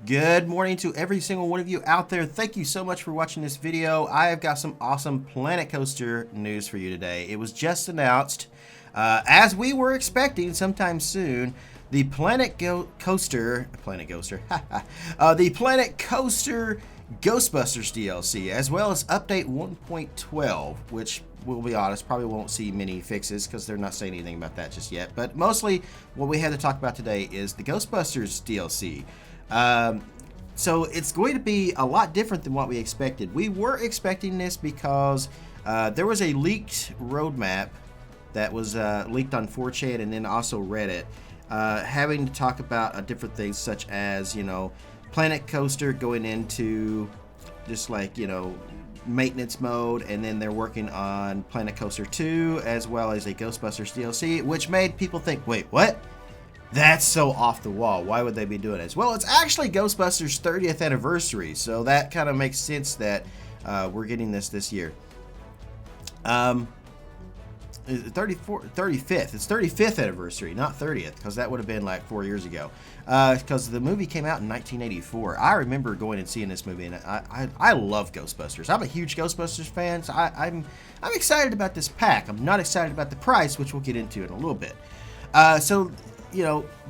Good morning to every single one of you out there. Thank you so much for watching this video. I have got some awesome Planet Coaster news for you today. It was just announced, as we were expecting sometime soon, the Planet Coaster Ghostbusters DLC, as well as update 1.12, which we'll be honest, probably won't see many fixes because they're not saying anything about that just yet. But mostly what we had to talk about today is the Ghostbusters DLC. So it's going to be a lot different than what we expected. We were expecting this because there was a leaked roadmap that was leaked on 4chan and then also Reddit, having to talk about different things such as, Planet Coaster going into just like, maintenance mode, and then they're working on Planet Coaster 2 as well as a Ghostbusters DLC, which made people think, wait, what? That's so off the wall. Why would they be doing this? Well, it's actually Ghostbusters 30th anniversary, so that kind of makes sense that we're getting this year. 35th. It's 35th anniversary, not 30th, because that would have been like 4 years ago. Because the movie came out in 1984. I remember going and seeing this movie, and I love Ghostbusters. I'm a huge Ghostbusters fan, so I'm excited about this pack. I'm not excited about the price, which we'll get into in a little bit. So,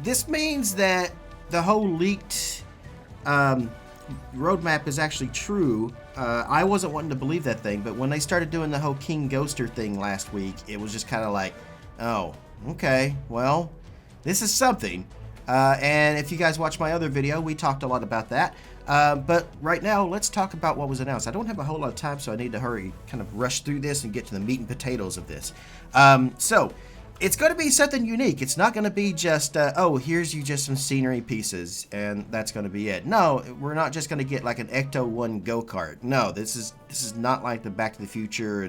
this means that the whole leaked roadmap is actually true. I wasn't wanting to believe that thing, but when they started doing the whole King Ghoster thing last week, it was just kind of like, oh, okay, well, this is something. And if you guys watched my other video, we talked a lot about that. But right now, let's talk about what was announced. I don't have a whole lot of time, so I need to hurry, kind of rush through this and get to the meat and potatoes of this. So it's going to be something unique. It's not going to be just, oh, here's you just some scenery pieces, and that's going to be it. No, we're not just going to get like an Ecto 1 go-kart. No, this is not like the Back to the Future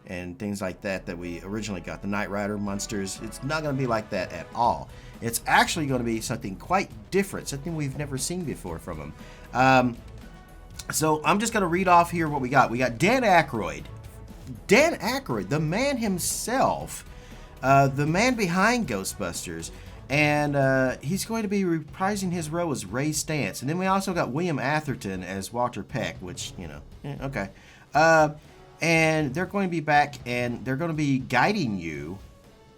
and things like that we originally got, the Knight Rider monsters. It's not going to be like that at all. It's actually going to be something quite different, something we've never seen before from them. So I'm just going to read off here what we got. We got Dan Aykroyd. Dan Aykroyd, the man himself, the man behind Ghostbusters, and he's going to be reprising his role as Ray Stantz. And then we also got William Atherton as Walter Peck, which, okay. And they're going to be back, and they're going to be guiding you,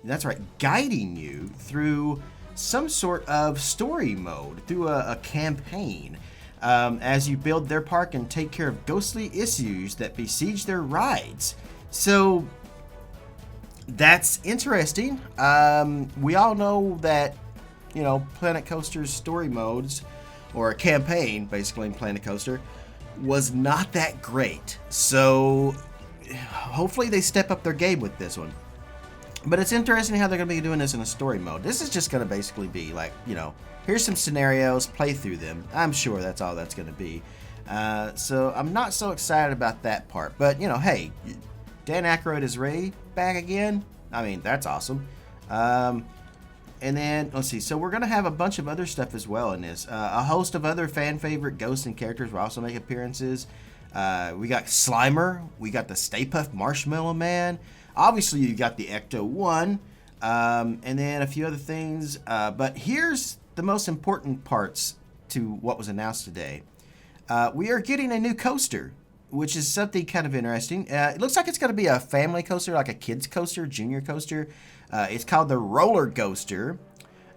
that's right, guiding you through some sort of story mode, through a campaign, as you build their park and take care of ghostly issues that besiege their rides. So that's interesting. We all know that, Planet Coaster's story modes, or a campaign, basically, in Planet Coaster, was not that great. So hopefully they step up their game with this one. But it's interesting how they're going to be doing this in a story mode. This is just going to basically be like, here's some scenarios, play through them. I'm sure that's all that's going to be. So I'm not so excited about that part. But, hey, Dan Aykroyd is Ray back again. I mean, that's awesome. And then, let's see. So we're going to have a bunch of other stuff as well in this. A host of other fan favorite ghosts and characters will also make appearances. We got Slimer. We got the Stay Puft Marshmallow Man. Obviously, you got the Ecto 1. And then a few other things. But here's the most important parts to what was announced today. We are getting a new coaster, which is something kind of interesting. It looks like it's going to be a family coaster, like a kid's coaster, junior coaster. It's called the Roller Coaster,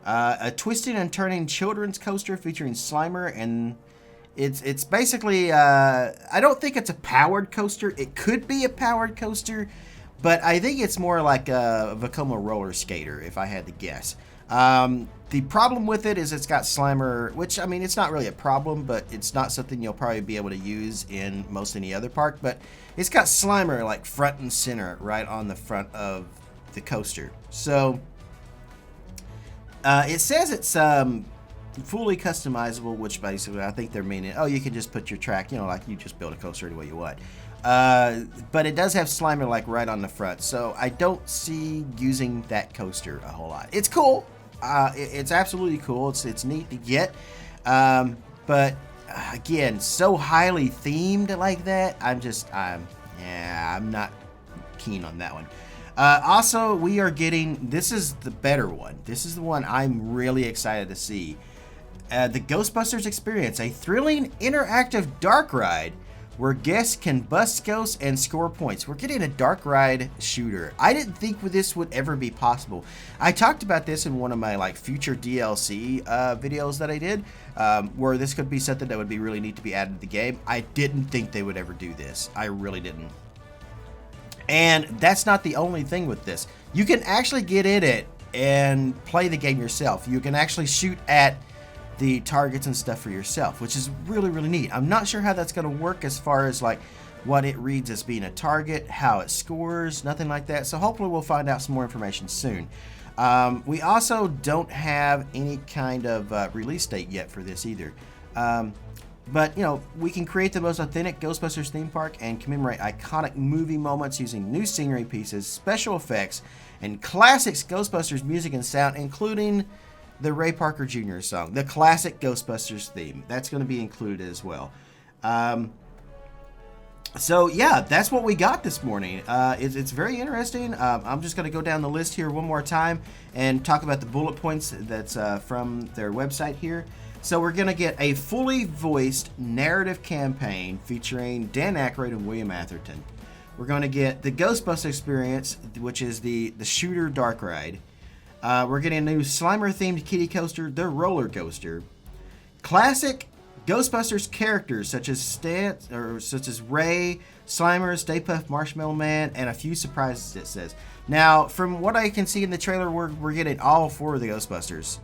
a twisting and turning children's coaster featuring Slimer, and it's basically, I don't think it's a powered coaster. It could be a powered coaster, but I think it's more like a Vekoma roller skater, if I had to guess. The problem with it is it's got Slimer, which, I mean, it's not really a problem, but it's not something you'll probably be able to use in most any other park. But it's got Slimer, like, front and center right on the front of the coaster. So it says it's fully customizable, which basically I think they're meaning, oh, you can just put your track, like you just build a coaster any way you want. But it does have Slimer, like, right on the front. So I don't see using that coaster a whole lot. It's cool. It's absolutely cool. It's neat to get. But again, so highly themed like that, I'm not keen on that one. Also, we are getting, this is the better one. This is the one I'm really excited to see. the Ghostbusters Experience, a thrilling interactive dark ride where guests can bust ghosts and score points. We're getting a dark ride shooter. I didn't think this would ever be possible. I talked about this in one of my like future DLC videos that I did, where this could be something that would be really neat to be added to the game. I didn't think they would ever do this. I really didn't. And that's not the only thing with this. You can actually get in it and play the game yourself. You can actually shoot at the targets and stuff for yourself, which is really, really neat. I'm not sure how that's going to work as far as like what it reads as being a target, how it scores, nothing like that. So hopefully we'll find out some more information soon. We also don't have any kind of release date yet for this either. But, you know, we can create the most authentic Ghostbusters theme park and commemorate iconic movie moments using new scenery pieces, special effects, and classics Ghostbusters music and sound, including the Ray Parker Jr. song, the classic Ghostbusters theme. That's going to be included as well. So, yeah, that's what we got this morning. It's very interesting. I'm just going to go down the list here one more time and talk about the bullet points that's from their website here. So we're going to get a fully voiced narrative campaign featuring Dan Aykroyd and William Atherton. We're going to get the Ghostbusters Experience, which is the shooter dark ride. We're getting a new Slimer-themed kiddie coaster, the Roller Coaster. Classic Ghostbusters characters such as Ray, Slimer, Stay Puft, Marshmallow Man, and a few surprises, it says. Now, from what I can see in the trailer, we're getting all 4 of the Ghostbusters.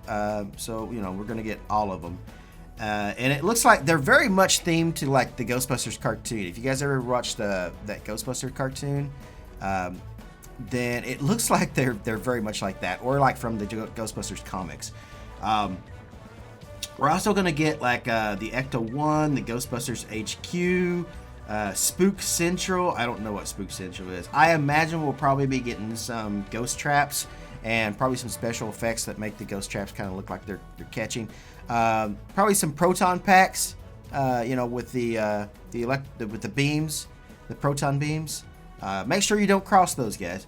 So, you know, we're going to get all of them. And it looks like they're very much themed to, like, the Ghostbusters cartoon. If you guys ever watched that Ghostbusters cartoon, then it looks like they're very much like that, or like from the Ghostbusters comics. We're also going to get like the Ecto-1, the Ghostbusters HQ, Spook Central. I don't know what Spook Central is. I imagine we'll probably be getting some ghost traps and probably some special effects that make the ghost traps kind of look like they're catching. Probably some proton packs, you know, with the beams, the proton beams. Make sure you don't cross those, guys.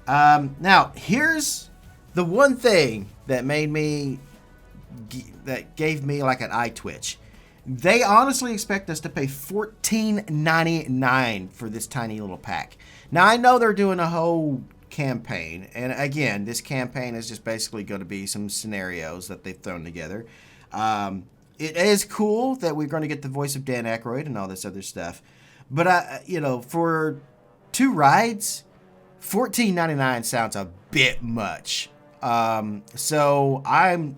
Now, here's the one thing that gave me like an eye twitch. They honestly expect us to pay $14.99 for this tiny little pack. Now, I know they're doing a whole campaign, and again, this campaign is just basically going to be some scenarios that they've thrown together. It is cool that we're going to get the voice of Dan Aykroyd and all this other stuff, but you know, for 2 rides, $14.99 sounds a bit much. So I'm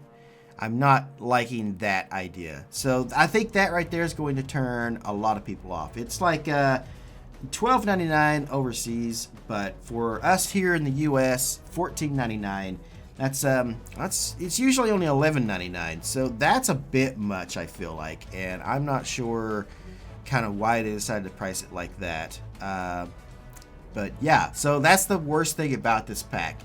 not liking that idea. So I think that right there is going to turn a lot of people off. It's like $12.99 overseas, but for us here in the U.S., $14.99. It's usually only $11.99. So that's a bit much, I feel like, and I'm not sure kind of why they decided to price it like that. But yeah, so that's the worst thing about this pack.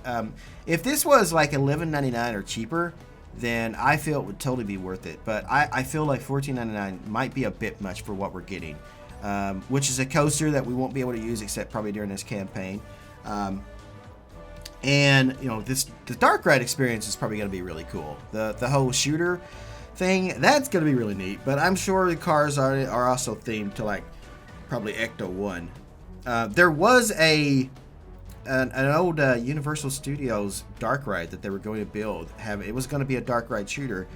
If this was like $11.99 or cheaper, then I feel it would totally be worth it. But I feel like $14.99 might be a bit much for what we're getting, which is a coaster that we won't be able to use except probably during this campaign. And you know, the dark ride experience is probably going to be really cool. The whole shooter thing, that's going to be really neat. But I'm sure the cars are also themed to like probably Ecto-1. There was an old Universal Studios dark ride that they were going to build. It was going to be a dark ride shooter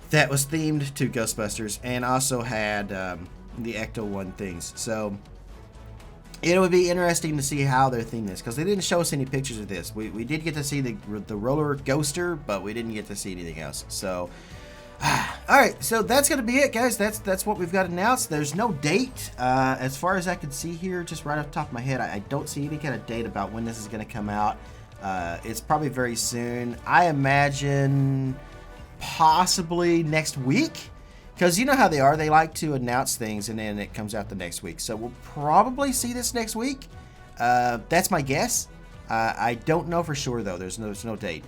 that was themed to Ghostbusters and also had the Ecto-1 things. So it would be interesting to see how they're theming this, because they didn't show us any pictures of this. We did get to see the roller coaster, but we didn't get to see anything else. So alright, so that's going to be it, guys. That's what we've got announced. There's no date. As far as I can see here, just right off the top of my head, I don't see any kind of date about when this is going to come out. It's probably very soon. I imagine possibly next week, because you know how they are. They like to announce things and then it comes out the next week. So we'll probably see this next week. That's my guess. I don't know for sure, though. There's no date.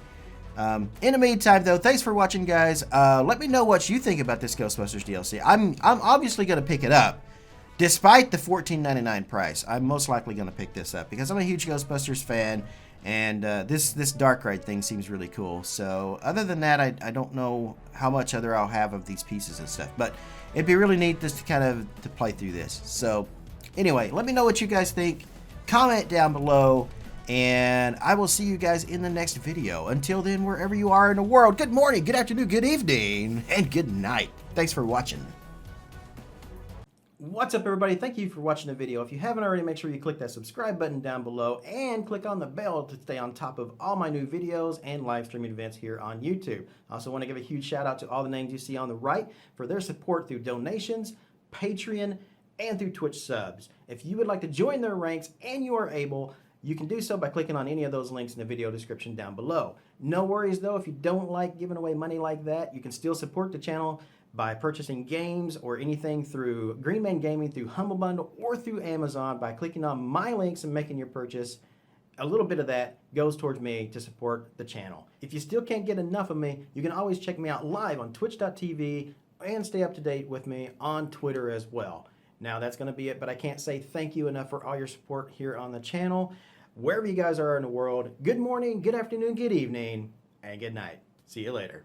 In the meantime, though, thanks for watching, guys. Let me know what you think about this Ghostbusters DLC. I'm obviously going to pick it up. Despite the $14.99 price, I'm most likely going to pick this up because I'm a huge Ghostbusters fan, And this dark ride thing seems really cool. So other than that, I don't know how much other I'll have of these pieces and stuff. But it'd be really neat just to kind of to play through this. So anyway, let me know what you guys think. Comment down below. And I will see you guys in the next video. Until then, wherever you are in the world, good morning, good afternoon, good evening, and good night. Thanks for watching. What's up, everybody? Thank you for watching the video. If you haven't already, make sure you click that subscribe button down below and click on the bell to stay on top of all my new videos and live streaming events here on YouTube. I also want to give a huge shout out to all the names you see on the right for their support through donations, Patreon, and through Twitch subs. If you would like to join their ranks and you are able, you can do so by clicking on any of those links in the video description down below. No worries though, if you don't like giving away money like that, you can still support the channel by purchasing games or anything through Green Man Gaming, through Humble Bundle, or through Amazon by clicking on my links and making your purchase. A little bit of that goes towards me to support the channel. If you still can't get enough of me, you can always check me out live on twitch.tv and stay up to date with me on Twitter as well. Now that's going to be it, but I can't say thank you enough for all your support here on the channel. Wherever you guys are in the world, good morning, good afternoon, good evening, and good night. See you later.